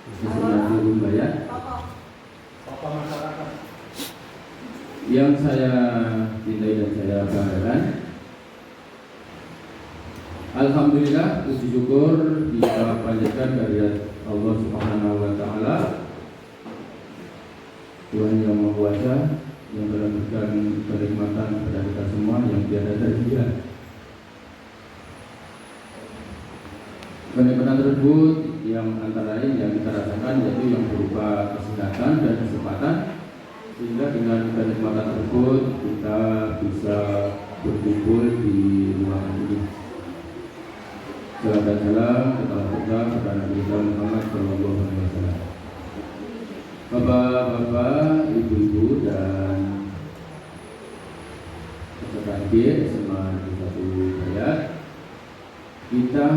Associasi Rumbaya. Yang saya cintai dan saya banggakan, alhamdulillah, puji syukur kita panjatkan kehadirat Allah Subhanahu wa taala, Tuhan yang Maha Kuasa, yang telah memberikan kenikmatan kepada kita semua yang tiada terhingga. Kenikmatan tersebut yang antara lain yang kita rasakan yaitu yang berupa kesehatan dan kesempatan, sehingga dengan kenikmatan tersebut kita bisa berkumpul di ruangan ini. Salam dan salam kepada kepada Nabi Muhammad SAW. Bapak-bapak, ibu-ibu dan peserta hadir SMA Negeri 1 Bayat, kita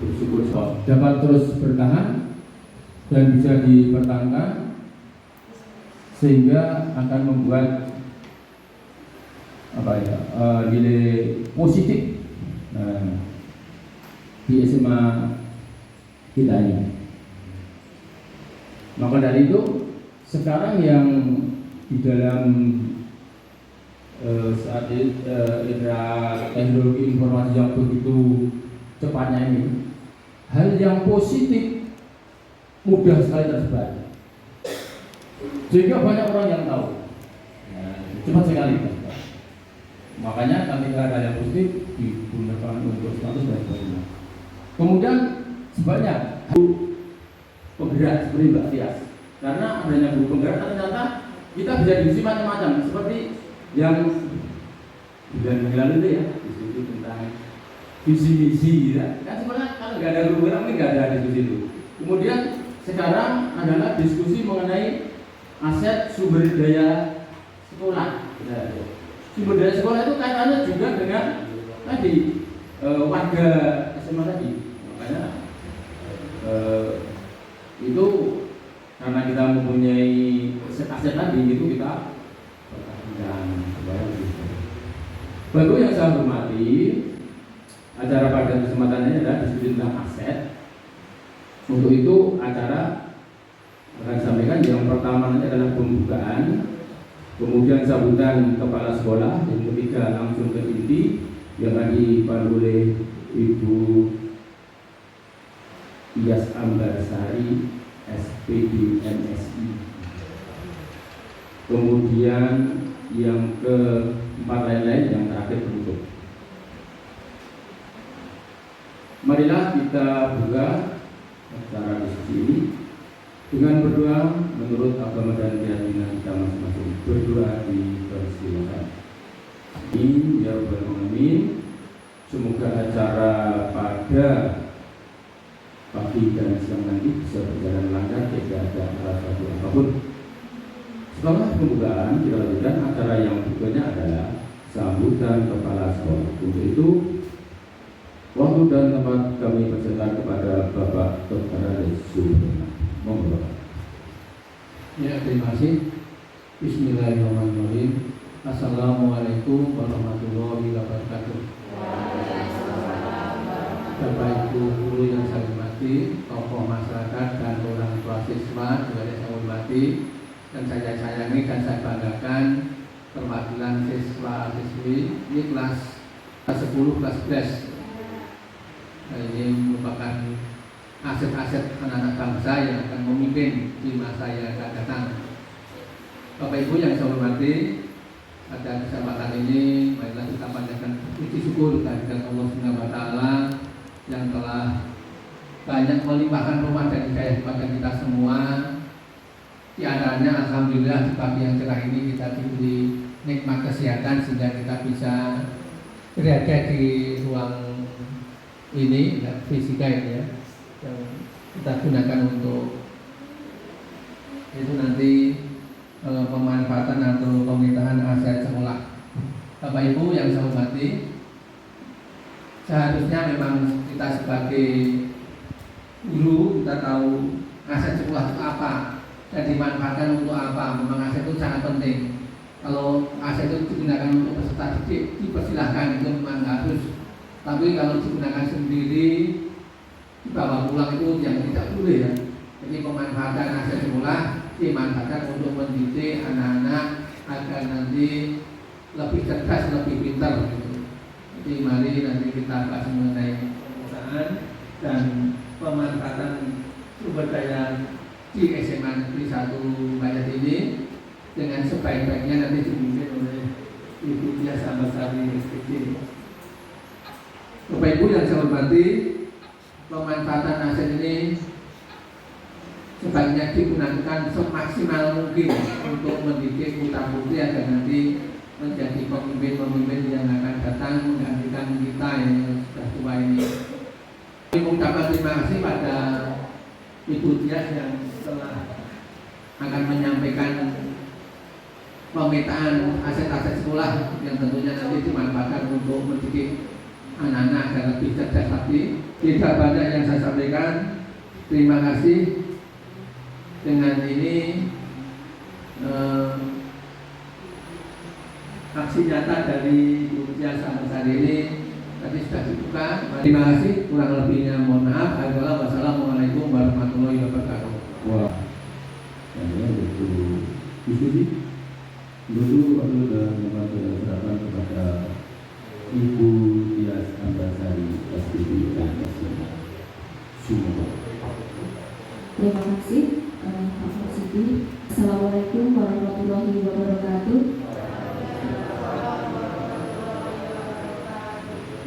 bersyukur dapat terus bertahan dan bisa dipertahankan, sehingga akan membuat nilai positif di SMA kita ini. Maka dari itu sekarang yang di dalam saat era teknologi informasi yang begitu cepatnya ini, hal yang positif mudah sekali tersebar, sehingga banyak orang yang tahu, cepat sekali. Makanya ketika ada yang positif digunakan untuk status dan sebagainya. Kemudian sebanyak penggerak seperti Mbak Tias, karena adanya guru penggerak ternyata kita bisa diisi macam-macam, seperti yang bulan lalu itu ya, diskusi tentang visi misi ya. Kan sebenarnya kalau nggak ada guru penggerak ini nggak ada diskusi itu. Kemudian sekarang adalah diskusi mengenai aset sumber daya sekolah. Sumber daya sekolah itu kaitannya juga dengan tadi warga SMA tadi. Makanya itu karena kita mempunyai aset tadi itu kita pertahankan supaya bisa. Bapak yang saya hormati, acara pada kesempatan ini adalah diskusi tentang aset. Untuk itu acara akan disampaikan yang pertama nanti adalah pembukaan, kemudian sambutan kepala sekolah, yang ketiga langsung ke inti yang akan dipandu oleh Ibu Iyas Ambarsari, SPD MSI. Kemudian yang keempat lain-lain yang terakhir penutup. Marilah kita buka acara diskusi ini dengan berdoa menurut agama dan keyakinan kita masing-masing. Berdoa dipersilakan. Amin ya rabbal alamin. Semoga acara pada pagi dan siang nanti bisa berjalan lancar, tidak ada rasa apapun. Setelah pembukaan, kita lanjutkan acara yang berikutnya adalah sambutan kepala sekolah. Untuk itu, waktu dan tempat kami persilakan kepada Bapak Dr. Ades Subrana. Monggo. Ya, terima kasih. Bismillahirrahmanirrahim. Assalamualaikum warahmatullahi wabarakatuh. Bapak Ibu guru yang saya hormati, tokoh masyarakat dan orang tua siswa juga yang saya hormati dan saya sayangi dan saya banggakan, perwakilan siswa siswi ini kelas 10 kelas 11. Nah, ini merupakan aset-aset anak-anak bangsa yang akan memimpin di masa yang akan datang. Bapak Ibu yang saya hormati, pada kesempatan ini marilah kita panjatkan puji syukur kehadirat Allah Subhanahu wa taala yang telah banyak melimpahkan rumah dan hidayah kepada kita semua. Di antaranya alhamdulillah di pagi yang cerah ini kita diberi nikmat kesehatan sehingga kita bisa berada di ruang ini fisika ini ya, yang kita gunakan untuk itu nanti pemanfaatan atau pemindahan aset sekolah. Bapak Ibu yang saya hormati, seharusnya memang kita sebagai guru kita tahu aset sekolah itu apa dan dimanfaatkan untuk apa. Memang aset itu sangat penting. Kalau aset itu digunakan untuk peserta didik, dipersilahkan, itu memang harus. Tapi kalau digunakan sendiri, dibawa pulang itu yang tidak boleh ya. Ini pemanfaatan aset sekolah dimanfaatkan untuk mendidik anak-anak agar nanti lebih cerdas, lebih pintar. Jadi mari nanti kita bahas mengenai penggunaan dan pemanfaatan sumber daya di SMA Negeri 1 Bayat ini dengan sebaik-baiknya nanti dipimpin oleh Ibu Dias Ambasari SPG. Bapak Ibu yang saya hormati, pemanfaatan aset ini sebaiknya digunakan semaksimal mungkin untuk mendidik putra-putri agar nanti menjadi pemimpin-pemimpin yang akan datang menggantikan kita yang sudah tua ini. Saya mengucapkan terima kasih pada Ibu Dias yang telah akan menyampaikan pemetaan aset-aset sekolah yang tentunya nanti dimanfaatkan untuk mendidik anak-anak agar lebih cerdas lagi. Tidak banyak yang saya sampaikan. Terima kasih. Dengan ini aksi nyata dari Ibu Dias Ambasari ini tadi sudah dibuka. Terima kasih. Kurang lebihnya mohon maaf. Wassalamualaikum warahmatullahi wabarakatuh. Wah, ini betul diskusi. Dulu waktu dan memperkenalkan kepada Ibu Dias Ambasari SPG dan Sumogo. Terima kasih Pak Siti. Assalamualaikum warahmatullahi wabarakatuh.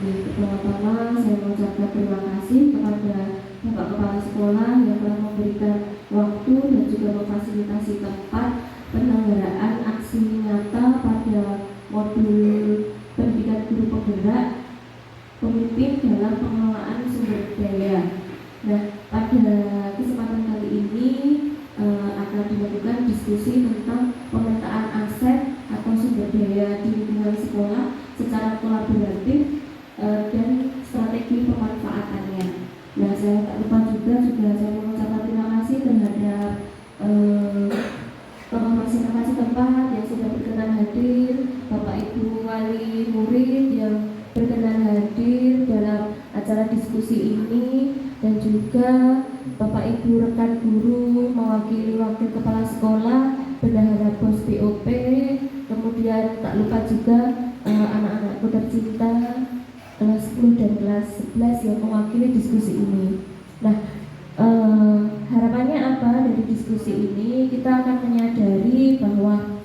Pertama-tama saya mengucapkan terima kasih kepada Bapak Kepala Sekolah yang telah memberikan waktu dan juga memfasilitasi tempat penyelenggaraan aksi nyata pada modul pendidikan guru penggerak pemimpin dalam pengelolaan sumber daya. Nah, pada kesempatan kali ini akan dilakukan diskusi tentang pemetaan aset atau sumber daya di lingkungan sekolah secara kolaboratif dan strategi pemanfaatannya. Nah, saya tak lupa juga saya mengucapkan terima kasih terhadap masing-masing tempat yang sudah berkenan hadir, Bapak Ibu wali murid yang berkenan hadir dalam acara diskusi ini, dan juga Bapak Ibu rekan guru mewakili wakil kepala sekolah, bendahara BOS BOP, kemudian tak lupa juga anak-anakku tercinta kelas 10 dan kelas 11 yang mewakili diskusi ini. Nah, harapannya apa dari diskusi ini? Kita akan menyadari bahwa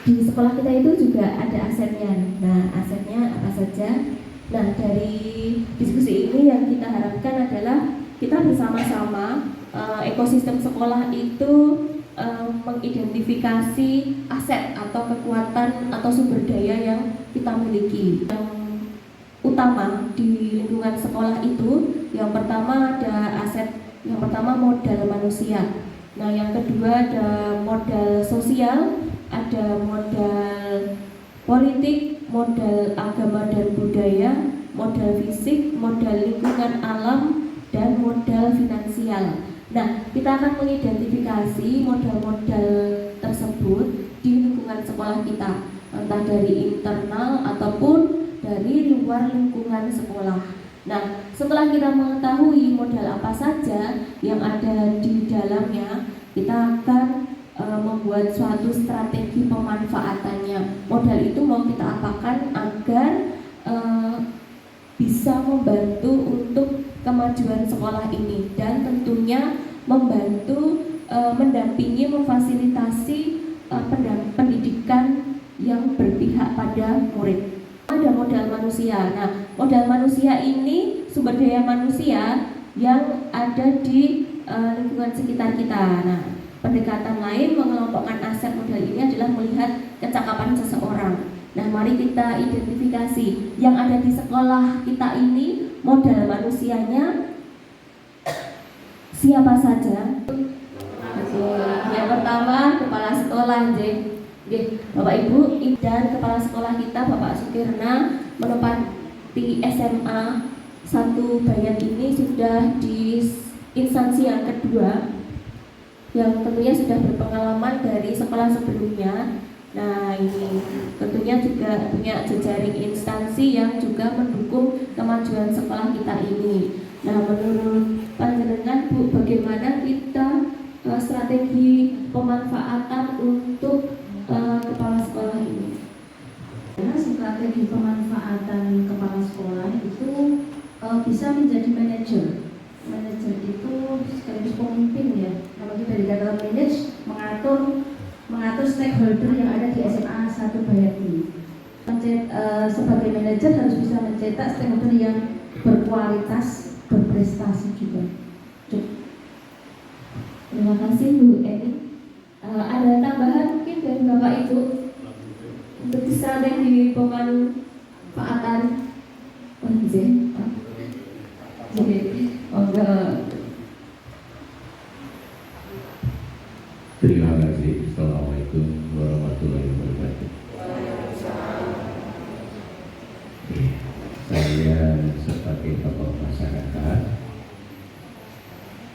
di sekolah kita itu juga ada asetnya. Nah, asetnya apa saja? Nah, dari diskusi ini yang kita harapkan adalah kita bersama-sama ekosistem sekolah itu mengidentifikasi aset atau kekuatan atau sumber daya yang kita miliki. Yang utama di lingkungan sekolah itu, yang pertama ada aset, yang pertama modal manusia. Nah, yang kedua ada modal sosial, ada modal politik, modal agama dan budaya, modal fisik, modal lingkungan alam, dan modal finansial. Nah, kita akan mengidentifikasi modal-modal tersebut di lingkungan sekolah kita, entah dari internal ataupun dari luar lingkungan sekolah. Nah, setelah kita mengetahui modal apa saja yang ada di dalamnya, kita akan membuat suatu strategi pemanfaatannya. Modal itu mau kita apakan agar bisa membantu untuk kemajuan sekolah ini, dan tentunya membantu mendampingi, memfasilitasi pendidikan yang berpihak pada murid. Ada modal manusia. Nah, modal manusia ini sumber daya manusia yang ada di lingkungan sekitar kita. Nah, pendekatan lain mengelompokkan aset modal ini adalah melihat kecakapan seseorang. Nah, mari kita identifikasi yang ada di sekolah kita ini, modal manusianya siapa saja. Yang pertama kepala sekolah, Bapak Ibu dan kepala sekolah kita Bapak Sukirna menempati SMA 1 Bayat ini sudah di instansi yang kedua, yang tentunya sudah berpengalaman dari sekolah sebelumnya. Nah, ini tentunya juga punya jejaring instansi yang juga mendukung kemajuan sekolah kita ini. Nah, menurut panjenengan Bu, bagaimana kita strategi pemanfaatan untuk kepala sekolah ini? Ya, strategi pemanfaatan kepala sekolah itu bisa menjadi manajer. Manajer itu sekaligus pemimpin ya. Kalau kita dikatakan manage, mengatur stakeholder yang ada di SMA 1 Bayati. Sebagai manajer harus bisa mencetak stakeholder yang berkualitas, berprestasi juga. Terima kasih Bu Eni. Ada tambahan mungkin dari Bapak Ibu untuk strategi pemanfaatan Terima kasih. Assalamualaikum warahmatullahi wabarakatuh. Saya sebagai tokoh masyarakat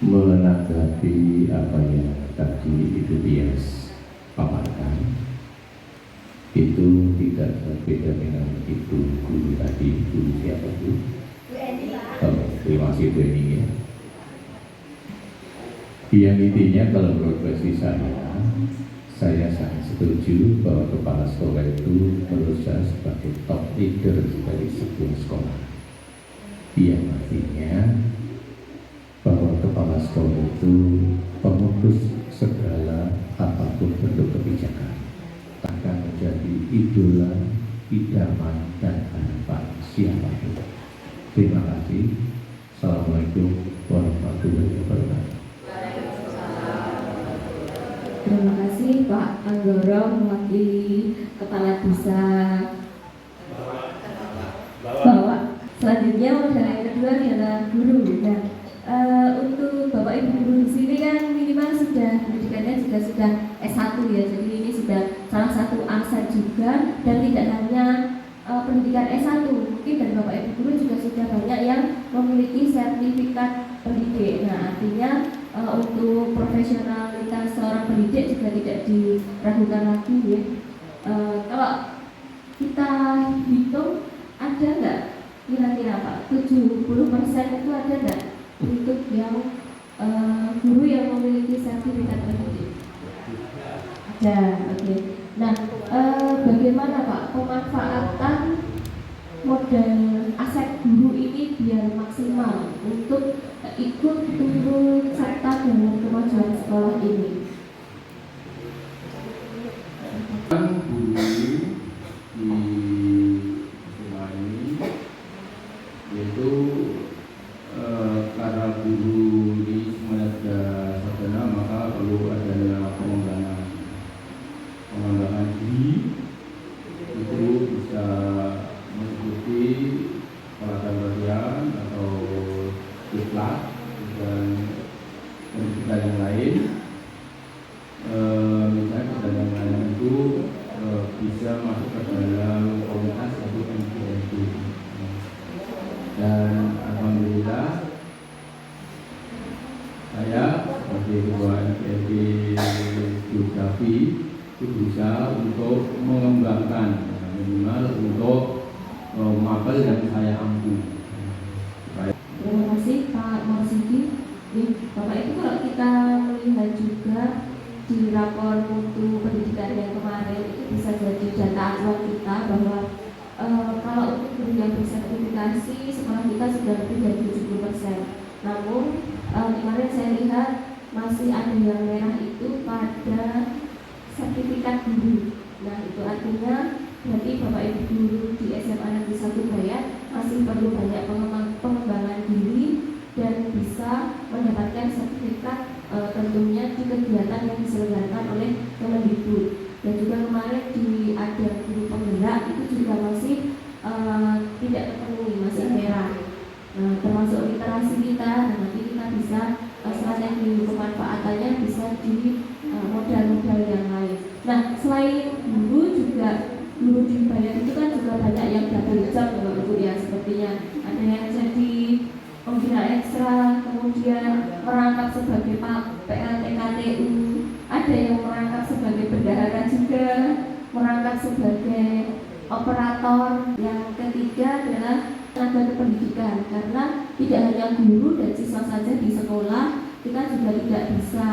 menanggapi apa yang tadi Ibu Tias paparkan, itu tidak berbeda dengan Ibu guru tadi. Guru siapa Bu? Terima kasih Bu Eni ya. Yang intinya kalau menurut versi saya sangat setuju bahwa kepala sekolah itu menurut saya sebagai top leader dari sebuah sekolah. Yang artinya bahwa kepala sekolah itu pemutus segala apapun bentuk kebijakan, akan menjadi idola, idaman dan harapan siapapun. Terima kasih. Assalamualaikum warahmatullahi wabarakatuh. Terima kasih Pak Anggoro mewakili Kepala Desa Bawak. Selanjutnya modal yang kedua adalah guru. Nah, untuk Bapak Ibu guru di sini kan minimal sudah pendidikannya juga sudah S1 ya. Jadi ini sudah salah satu aset juga, dan tidak hanya pendidikan S1. Mungkin dari Bapak Ibu guru juga sudah banyak yang memiliki sertifikat pendidik. Nah, artinya untuk profesionalitas seorang pendidik juga tidak diragukan lagi ya. Kalau kita hitung, ada nggak kira-kira Pak 70% itu ada nggak untuk yang guru yang memiliki sertifikat pendidik? Ada, oke. Nah, bagaimana Pak pemanfaatan modal aset guru ini biar maksimal untuk ikut turut serta dalam kemajuan sekolah ini? Guru di sekolah ini yaitu karena guru ini semuanya sudah sarjana, maka perlu adanya pengembangan diri. Itu bisa mengikuti pelatihan atau diklat dan pendidikan yang lain. Misalnya pendidikan yang lain itu bisa masuk ke dalam komunitas atau MPLD. Dan alhamdulillah saya sebagai ketua MPLD Geografi itu berusaha untuk mengembangkan minimal untuk mapel yang saya ampu. Terima kasih Pak Marsidi. Bapak Ibu, kalau kita melihat juga di rapor mutu pendidikan yang kemarin, itu bisa jadi data acuan kita bahwa kalau untuk guru yang bersertifikasi sekolah kita sudah lebih dari 70%. Namun kemarin saya lihat masih ada yang merah itu pada sertifikat guru. Nah, itu artinya berarti Bapak Ibu guru di SMA Negeri 1 Bayat masih perlu banyak pengembangan diri dan bisa mendapatkan sertifikat tentunya di kegiatan yang diselenggarakan oleh Kemendikbud. Dan juga kemarin di ada guru penggerak itu juga masih tidak terpenuhi, masih merah. Termasuk literasi kita, dan nanti kita bisa strategi pemanfaatannya bisa di modal-modal yang lain. Nah, selain guru juga guru di Bayat itu kan juga banyak yang double job Bapak Ibu ya, sepertinya ada yang jadi pembina ekstra, kemudian merangkap sebagai PLT KTU, ada yang merangkap sebagai bendahara juga, merangkap sebagai operator. Yang ketiga adalah tenaga kependidikan, karena tidak hanya guru dan siswa saja di sekolah, kita juga tidak bisa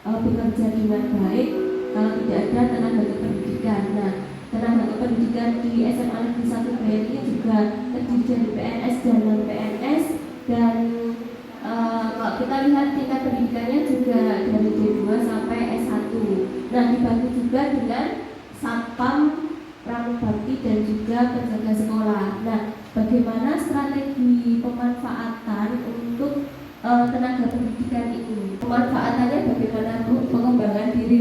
bekerja dengan baik kalau tidak ada tenaga kependidikan. Nah, tenaga kependidikan di SMA Negeri 1 Bayan ini juga terdiri dari PNS dan non PNS, dan kalau kita lihat tingkat pendidikannya juga dari D2 sampai S1. Nah, dibagi juga dengan satpam, pramugari dan juga penjaga sekolah. Nah, bagaimana strategi pemanfaatan untuk tenaga pendidikan itu? Pemanfaatannya bagaimana, Bu? Pengembangan diri.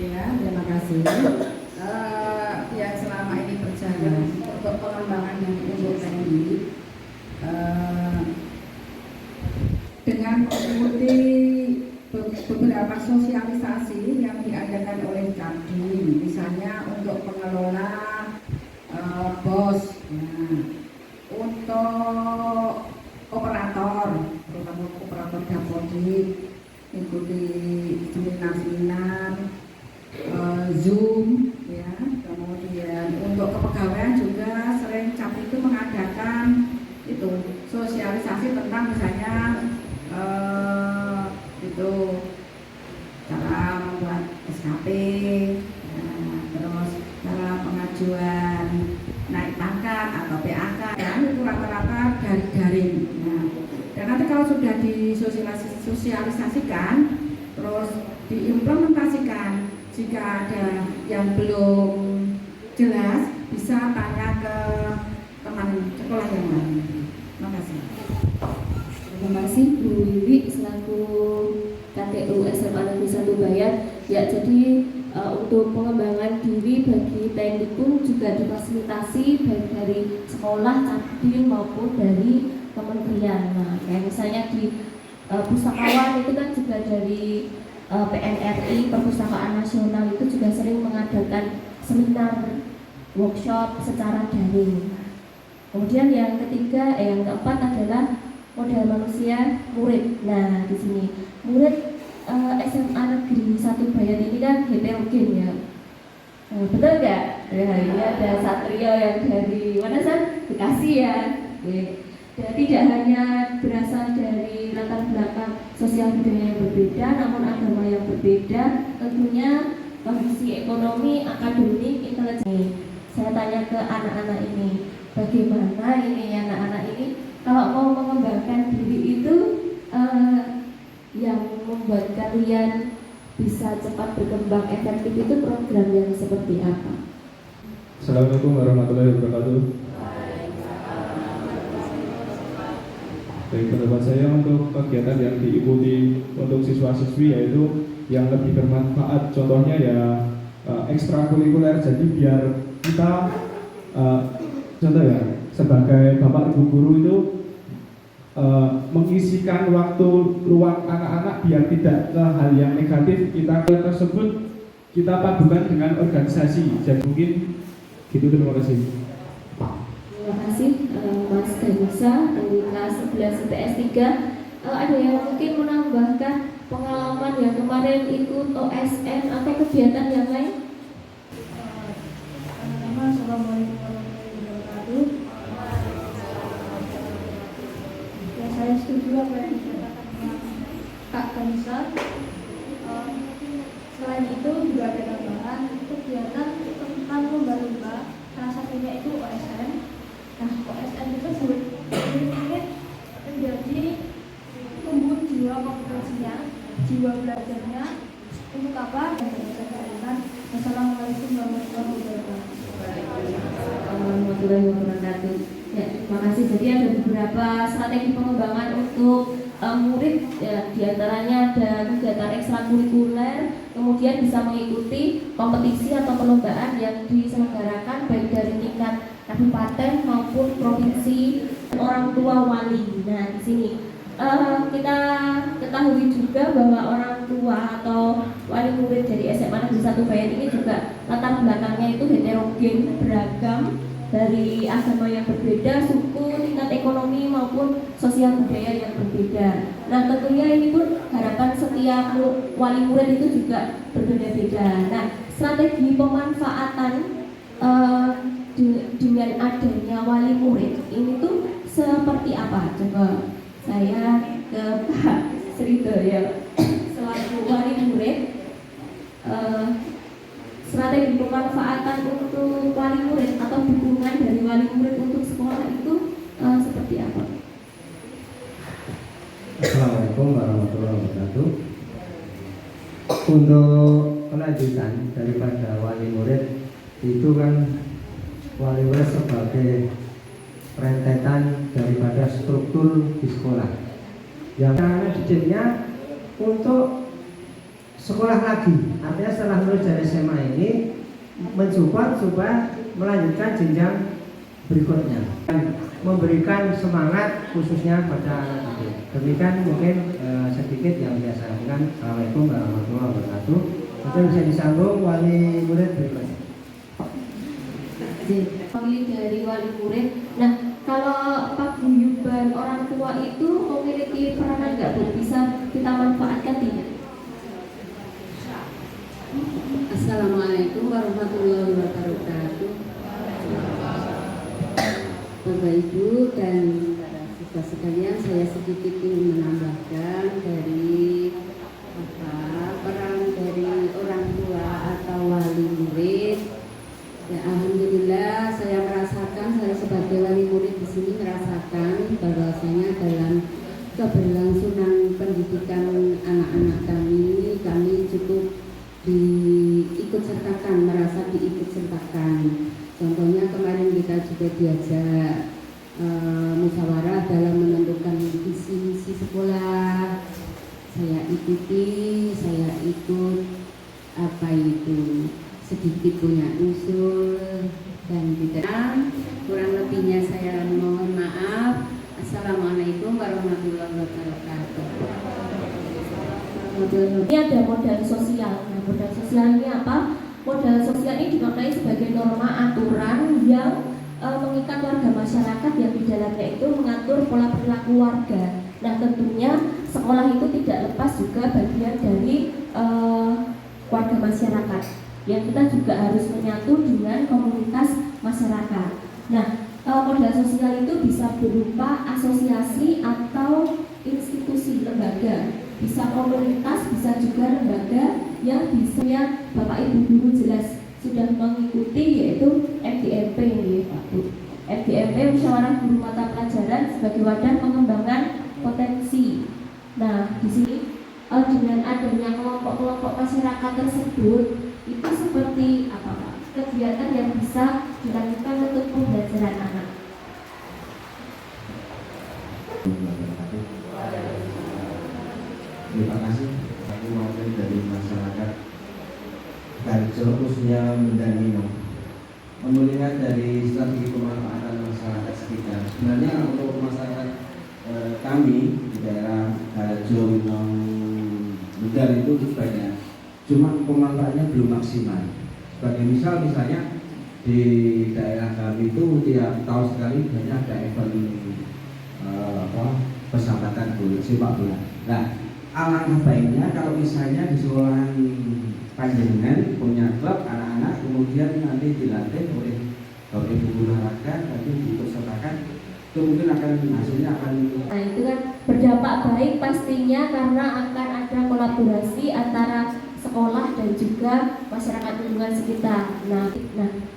Ya, terima kasih. Yang selama ini berjalan untuk pengembangan dan penguatan diri dengan mengikuti beberapa sosialisasi yang diadakan oleh Kadin, misalnya untuk pengelola BOS, untuk operator, terutama operator Dapodik, ikuti seminar-seminar, Zoom, ya. Kemudian untuk kepegawaian juga sering CAP itu mengadakan itu sosialisasi tentang misalnya itu cara membuat SKP, terus cara pengajuan naik pangkat atau PAK, dan itu rata-rata dari daring. Nah, dan nanti kalau sudah disosialisasikan, terus diimplementasikan, jika ada yang belum jelas bisa tanya ke teman sekolah yang lain. Terima kasih. Terima kasih Bu Wiwi selaku KTU SMA Negeri 1 Bayan. Ya, jadi untuk pengembangan diri bagi teknikum juga difasilitasi baik dari sekolah, Kadin maupun dari kementerian. Nah, kayak misalnya di pustakawan itu kan juga dari PNRI, Perpustakaan Nasional itu juga sering mengadakan seminar, workshop secara daring. Kemudian yang ketiga, yang keempat adalah modal manusia murid. Nah, di sini murid SMA Negeri 1 Bayan ini kan heterogen ya. Betul nggak? Ya, ini ada Satrio yang dari mana sih? Bekasi ya. Dan tidak hanya berasal dari latar belakang sosial budaya yang berbeda, namun agama yang berbeda, tentunya kondisi ekonomi, akademik, intelijen. Saya tanya ke anak-anak ini, bagaimana ini anak-anak ini kalau mau mengembangkan diri itu yang membuat kalian bisa cepat berkembang efektif itu program yang seperti apa? Assalamualaikum warahmatullahi wabarakatuh. Baik, pendapat saya untuk kegiatan yang diikuti untuk siswa-siswi yaitu yang lebih bermanfaat, contohnya ya ekstrakurikuler. Jadi biar kita contoh ya, sebagai bapak ibu guru itu mengisikan waktu luang anak-anak biar tidak ke hal yang negatif, kita tersebut kita padukan dengan organisasi. Jadi mungkin gitu, terima kasih. Terima kasih Mas Ganusa dari kelas 11 IPS 3. Ada yang mungkin menambahkan pengalaman yang kemarin ikut OSN atau kegiatan yang lain? Assalamualaikum warahmatullahi wabarakatuh. Ya, saya setuju apa yang dikatakan Kak Ganusa. Selain itu juga ada tambahan kegiatan tentang lomba-lomba, salah satunya itu OSN. Nah, OSN itu ingin menjadi tumbuh jiwa kompetisinya, jiwa belajarnya. Untuk apa? Wassalamualaikum warahmatullahi wabarakatuh. Warahmatullahi wabarakatuh. Ya, terima kasih. Jadi ada beberapa strategi pengembangan untuk murid, ya, diantaranya ada kegiatan ekstrakurikuler, kemudian bisa mengikuti kompetisi atau perlombaan yang diselenggarakan baik dari tingkat kabupaten maupun provinsi, orang tua wali. Nah, di sini kita ketahui juga bahwa orang tua atau wali murid dari SMA Negeri 1 Bayan ini juga latar belakangnya itu heterogen, beragam, dari agama yang berbeda, suku, tingkat ekonomi maupun sosial budaya yang berbeda. Nah, tentunya ini pun harapan setiap wali murid itu juga berbeda-beda. Nah, strategi pemanfaatan dengan adanya wali murid ini tuh seperti apa? Coba saya ke Pak Srido ya, selaku wali murid, strategi pemanfaatan untuk wali murid atau dukungan dari wali murid untuk sekolah itu seperti apa? Assalamualaikum warahmatullahi wabarakatuh. Untuk kelanjutan daripada wali murid itu kan wali murid sebagai rentetan daripada struktur di sekolah yang didiknya untuk sekolah lagi, artinya setelah lulus dari SMA ini mensupport supaya melanjutkan jenjang berikutnya dan memberikan semangat khususnya pada anak didik. Demikian mungkin sedikit yang biasa lakukan. Assalamualaikum warahmatullahi wabarakatuh. Mungkin bisa disambung wali murid berikutnya. Pemilih dari wali murid. Nah, kalau paguyuban orang tua itu memiliki peranan nggak Bu? Bisa kita manfaatkan tidak? Assalamualaikum warahmatullahi wabarakatuh. Bapak Ibu dan saudara sekalian, saya sedikit ingin menambahkan dari peran dari orang tua atau wali murid. Ya, alhamdulillah saya merasakan, saya sebagai wali murid di sini merasakan bahwasanya dalam keberlangsungan pendidikan anak-anak kami cukup diikut sertakan, merasa diikut sertakan. Contohnya kemarin kita juga diajak musyawarah dalam menentukan visi misi sekolah. Saya ikuti, saya ikut sedikit punya usul dan tidak. Kurang lebihnya saya mohon maaf. Assalamualaikum warahmatullahi wabarakatuh. Ini ada modal sosial. Nah, modal sosial ini apa? Modal sosial ini dimaknai sebagai norma aturan yang mengikat warga masyarakat yang di dalamnya itu mengatur pola perilaku warga. Nah, tentunya sekolah itu tidak lepas juga bagian dari warga masyarakat. Yang kita juga harus menyatu dengan komunitas masyarakat. Nah, modal sosial itu bisa berupa asosiasi atau institusi lembaga. Bisa komunitas, bisa juga lembaga yang bisa Bapak Ibu guru jelas sudah mengikuti, yaitu FGMP ya Pak Bu. FGMP Musyawarah Guru Mata Pelajaran sebagai wadah pengembangan potensi. Nah, di sini dengan adanya kelompok-kelompok masyarakat tersebut itu seperti apa Pak? Kegiatan yang bisa dilakukan untuk pembelajaran anak. Terima kasih. Aku mewakili dari masyarakat Garjo khususnya Mendanino. Melihat dari strategi pemanfaatan masyarakat sekitar, sebenarnya untuk masyarakat kami di daerah Garjo Mendan itu banyak, cuma pemanfaatannya belum maksimal. Sebagai misalnya di daerah kami itu tiap tahun sekali banyak ada event persahabatan sepak bola. Nah, alangkah baiknya kalau misalnya di sekolahan panjenengan punya klub anak-anak, kemudian nanti dilatih oleh guru olahraga, nanti diikutsertakan, itu mungkin akan hasilnya akan. Nah, itu kan berdampak baik pastinya karena akan ada kolaborasi antara sekolah dan juga masyarakat lingkungan sekitar. Nah,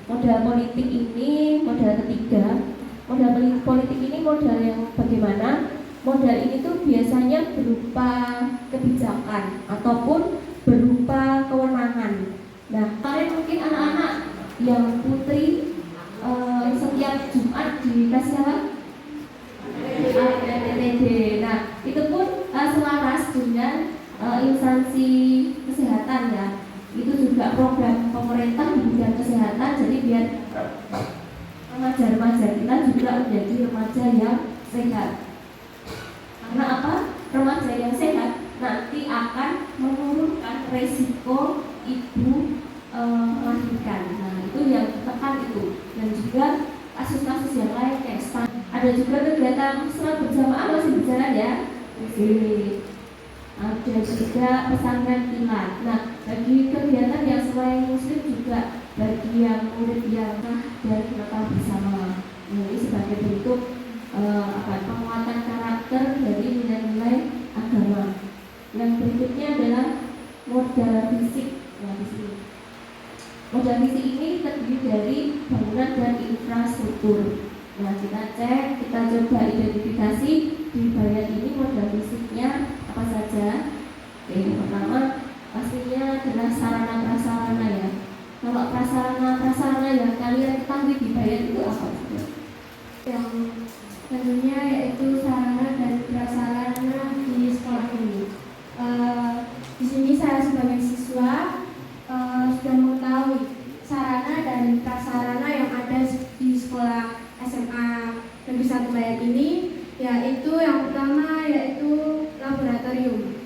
modal politik ini modal ketiga. Modal politik ini modal yang bagaimana? Modal ini tuh biasanya berupa kebijakan ataupun berupa kewenangan. Nah, kalian mungkin anak-anak yang putri setiap Jumat dikasih apa? ANTD. Nah, itu pun selaras dengan instansi kesehatan ya. Itu juga program pemerintah di bidang kesehatan. Jadi biar remaja-remaja kita juga menjadi remaja yang sehat. Karena apa? Remaja yang sehat nanti akan menurunkan resiko ibu melahirkan. Nah, itu yang tekan itu. Dan juga kasus-kasus yang lain kayak ada juga kegiatan sholat berjamaah masih berjalan ya. Ada juga pesantren kilat. Nah, bagi kegiatan yang selain muslim juga bagi bagi yang murid yang dan nakal bersama. Ini sebagai bentuk penguatan karakter dari nilai-nilai agama. Yang berikutnya adalah modal fisik. Nah, di sini modal fisik ini terdiri dari bangunan dan infrastruktur. Nah, kita cek, kita coba identifikasi di bayan ini modal fisiknya apa saja. Oke, yang pertama pastinya adalah sarana prasarana ya. Kalau prasarana yang kalian ketahui di bayan itu apa saja? Yang tentunya yaitu sarana dan prasarana di sekolah ini. Di sini saya sebagai siswa sudah mengetahui sarana dan prasarana yang ada di sekolah SMA Negeri 1 Bayan ini, yaitu yang pertama yaitu laboratorium.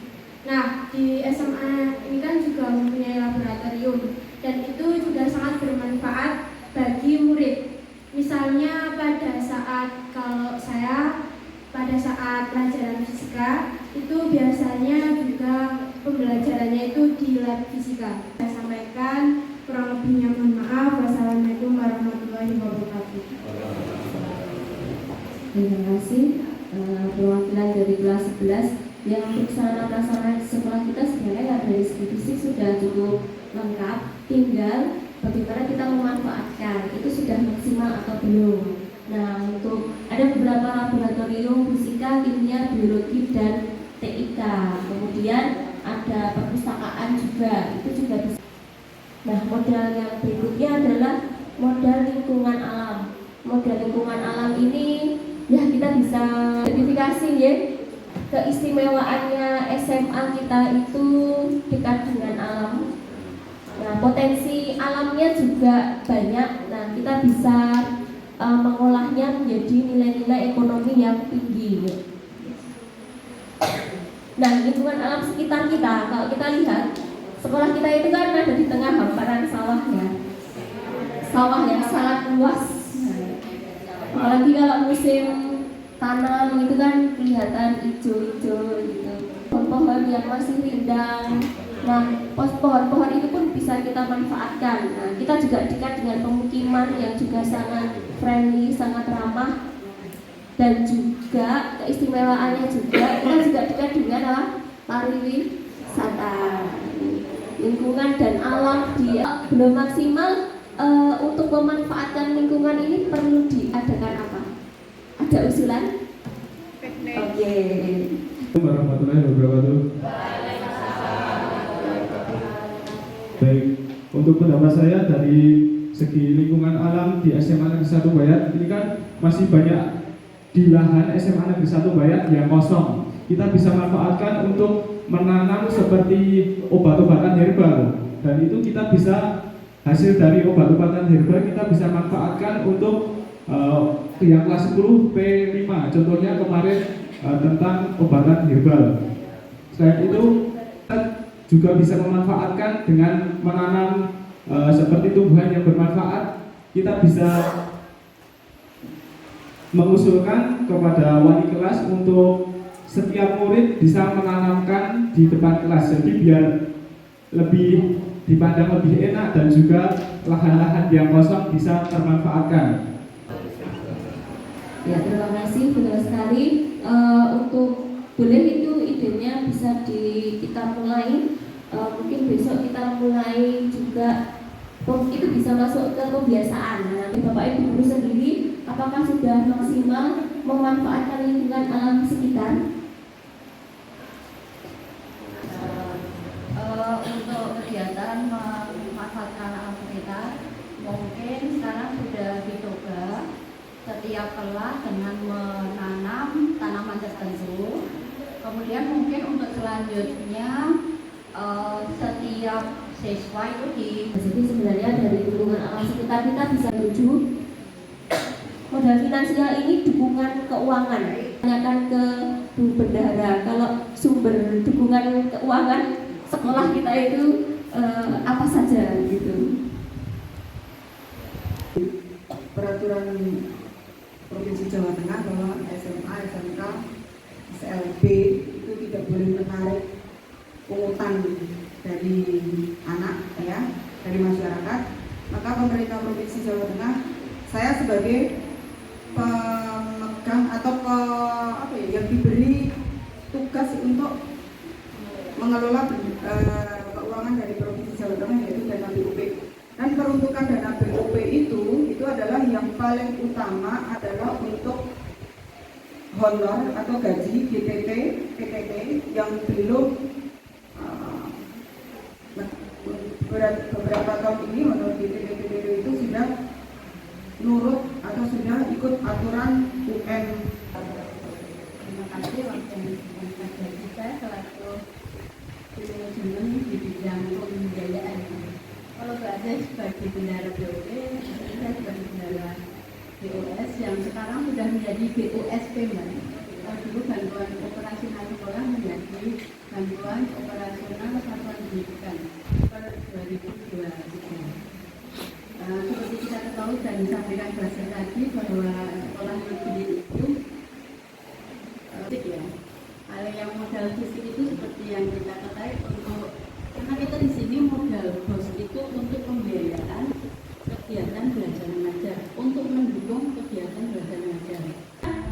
Nah, di SMA ini kan juga mempunyai laboratorium dan itu juga sangat bermanfaat bagi murid. Misalnya pada saat pelajaran fisika itu biasanya juga pembelajarannya itu di lab fisika. Saya sampaikan, kurang lebihnya mohon maaf. Wassalamualaikum warahmatullahi wabarakatuh. Terima kasih. Perwakilan dari kelas 11 yang untuk sarana prasarana sekolah kita sebenarnya dari segi fisik sudah cukup lengkap, tinggal bagaimana kita memanfaatkan itu sudah maksimal atau belum. Nah, untuk ada beberapa laboratorium fisika, kimia, biologi dan TIK. Kemudian ada perpustakaan juga, itu juga bisa. Nah, modal yang berikutnya adalah modal lingkungan alam. Modal lingkungan alam ini ya kita bisa identifikasi ya. Keistimewaannya SMA kita itu dekat dengan alam. Nah, potensi alamnya juga banyak. Nah, kita bisa mengolahnya menjadi nilai-nilai ekonomi yang tinggi. Nah, lingkungan alam sekitar kita, kalau kita lihat sekolah kita itu kan ada di tengah hamparan sawah ya, sawah yang sangat luas. Apalagi kalau musim tanam itu kan kelihatan hijau-hijau gitu, pohon-pohon yang masih rindang. Nah, pohon-pohon itu pun bisa kita manfaatkan. Nah, kita juga dekat dengan pemukiman yang juga sangat friendly, sangat ramah, dan juga keistimewaannya juga kita juga dekat dengan pariwisata. Lingkungan dan alam dia belum maksimal. Untuk memanfaatkan lingkungan ini perlu diadakan apa? Ada usulan? Oke. Warahmatullahi wabarakatuh. Baik, untuk pendapat saya dari segi lingkungan alam di SMA Negeri 1 Bayan ini kan masih banyak di lahan SMA Negeri 1 Bayan yang kosong. Kita bisa manfaatkan untuk menanam seperti obat-obatan herbal, dan itu kita bisa hasil dari obat-obatan herbal kita bisa manfaatkan untuk yang kelas 10 P5 contohnya kemarin tentang obatan herbal. Selain itu kita juga bisa memanfaatkan dengan menanam seperti tumbuhan yang bermanfaat. Kita bisa mengusulkan kepada wali kelas untuk setiap murid bisa menanamkan di depan kelas, jadi biar lebih dipandang lebih enak dan juga lahan-lahan yang kosong bisa termanfaatkan. Ya, terima kasih, benar sekali. Untuk boleh itu idenya bisa kita mulai. Mungkin besok kita mulai juga. Itu bisa masuk ke kebiasaan. Nah, Bapak Ibu guru sendiri, apakah sudah maksimal memanfaatkan lingkungan alam sekitar? Untuk kegiatan memanfaatkan alam sekitar, mungkin sekarang sudah dicoba setiap kelas dengan menanam tanaman tertentu. Kemudian mungkin untuk selanjutnya setiap siswa itu Jadi sebenarnya dari lingkungan alam sekitar kita bisa menuju modal finansial ini dukungan keuangan. Tanyakan ke Bu Bendahara, kalau sumber dukungan keuangan sekolah kita itu apa saja gitu. Peraturan Provinsi Jawa Tengah bahwa SMA, SMK, SLB itu tidak boleh menarik pungutan dari anak ya, dari masyarakat. maka pemerintah Provinsi Jawa Tengah, saya sebagai pemegang atau yang diberi tugas untuk mengelola keuangan dari Provinsi Jawa Tengah, yaitu dana BOP. Dan peruntukan dana BOP itu adalah yang paling utama adalah untuk honor atau gaji GTT, PTT yang belum beberapa tahun ini honor GTT, PTT itu sudah nurut atau sudah ikut aturan UN. Terima kasih waktu saya selaku manajemen di bidang pembiayaan. Kalau saya sebagai bendahara BOP, saya sebagai bendahara BOS yang sekarang sudah menjadi BOS Payment. Dulu bantuan operasional sekolah menjadi bantuan operasional satuan pendidikan per 2023. Seperti kita ketahui dan disampaikan Basir tadi bahwa sekolah negeri itu ya. Hal yang modal fisik itu seperti yang kita ketahui untuk karena kita di sini modal BOS itu untuk pembiayaan kegiatan belajar mengajar, untuk mendukung kegiatan belajar mengajar.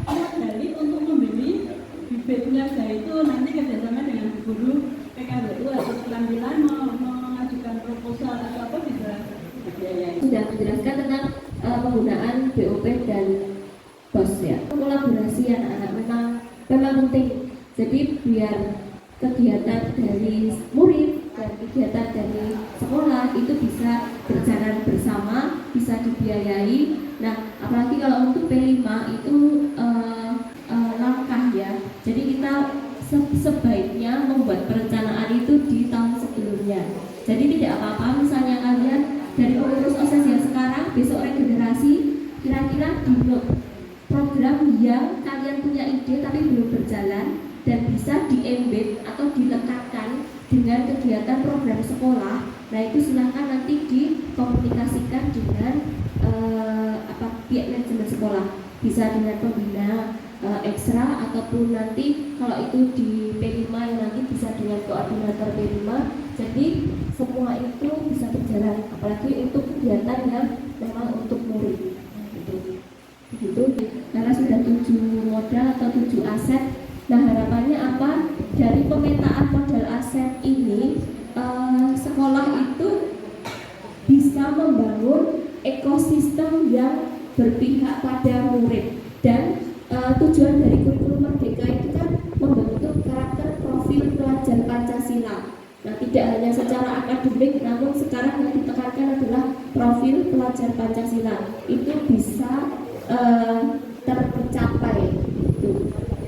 Modali untuk membeli bibit niaga itu nanti kerjasama dengan guru PKWU atau keterampilan mengajukan proposal atau apa bisa dibiayai. Sudah menjelaskan tentang penggunaan BOP dan BOS ya. Kolaborasi anak-anak memang penting. Jadi biar kegiatan dari murid dan kegiatan dari sekolah itu bisa berjalan bersama, bisa dibiayai. Nah, apalagi kalau untuk P5 itu langkah ya. Jadi kita sebaiknya membuat perencanaan itu di tahun sebelumnya. Jadi tidak apa-apa misalnya kalian dari pengurus OSIS yang sekarang besok regenerasi, kira-kira di program yang kalian punya ide tapi belum berjalan dan bisa di-embed atau dilekatkan dengan kegiatan program sekolah. Nah itu silahkan nanti dikomunikasikan dengan pihak manajemen sekolah, bisa dengan pembina ekstra ataupun nanti kalau itu di P5 yang nanti bisa dengan koordinator P5. Jadi semua itu bisa berjalan, apalagi untuk kegiatan yang memang untuk murid begitu. Karena sudah 7 modal atau 7 aset. Nah harapannya apa? Dari pemetaan modal aset ini sekolah itu bisa membangun ekosistem yang berpihak pada murid. Dan tujuan dari kurikulum Merdeka itu kan membentuk karakter profil pelajar Pancasila. Nah tidak hanya secara akademik, namun sekarang yang ditekankan adalah profil pelajar Pancasila. Itu bisa tercapai.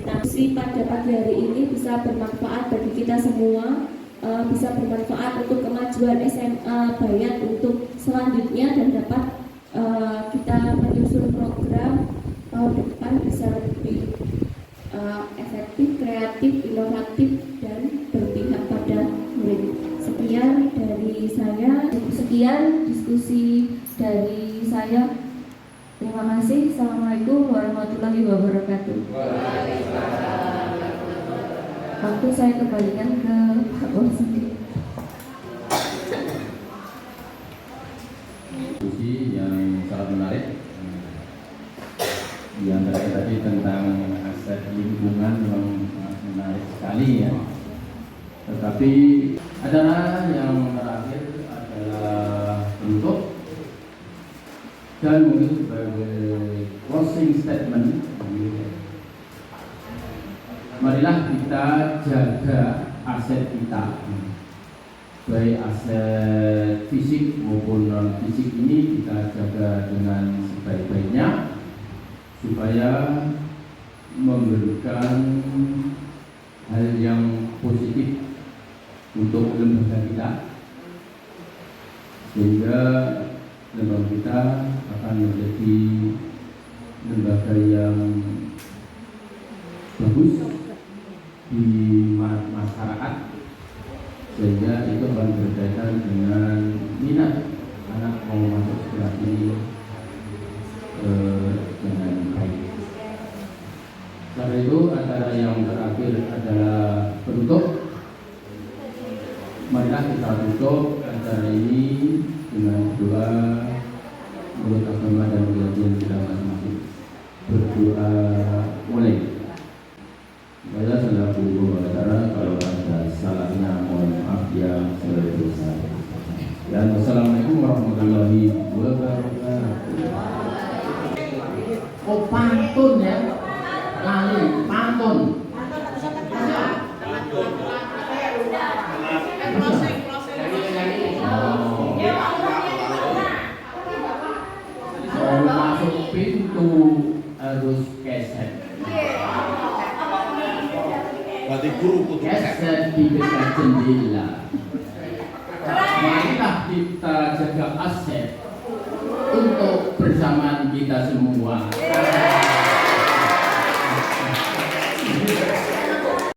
Nah, pada pagi hari ini bisa bermanfaat bagi kita semua, bisa bermanfaat untuk kemajuan SMA Bayan untuk selanjutnya dan dapat kita menyusun program tahun depan bisa lebih efektif, kreatif, inovatif dan berpihak pada murid. Sekian dari saya, sekian diskusi dari saya. Terima kasih. Assalamualaikum warahmatullahi wabarakatuh. Waktu saya kembalikan ke Pak Warsidi. Diskusi yang sangat menarik. Di antara tadi tentang aset lingkungan memang menarik sekali ya. Tetapi adalah yang terakhir adalah bentuk dan mungkin sebagai closing statement, marilah kita jaga aset kita, baik aset fisik maupun non fisik ini kita jaga dengan sebaik-baiknya supaya memberikan hal yang positif untuk lembaga kita, sehingga lembaga kita akan menjadi lembaga yang bagus di masyarakat, sehingga itu akan berkaitan dengan minat anak mau masuk sekolah ini dengan baik. Setelah itu acara yang terakhir adalah penutup. Marilah kita tutup acara ini dengan doa. pintu harus keset. Berarti guru Keset di dekat jendela. Marilah kita jaga aset untuk bersamaan kita semua.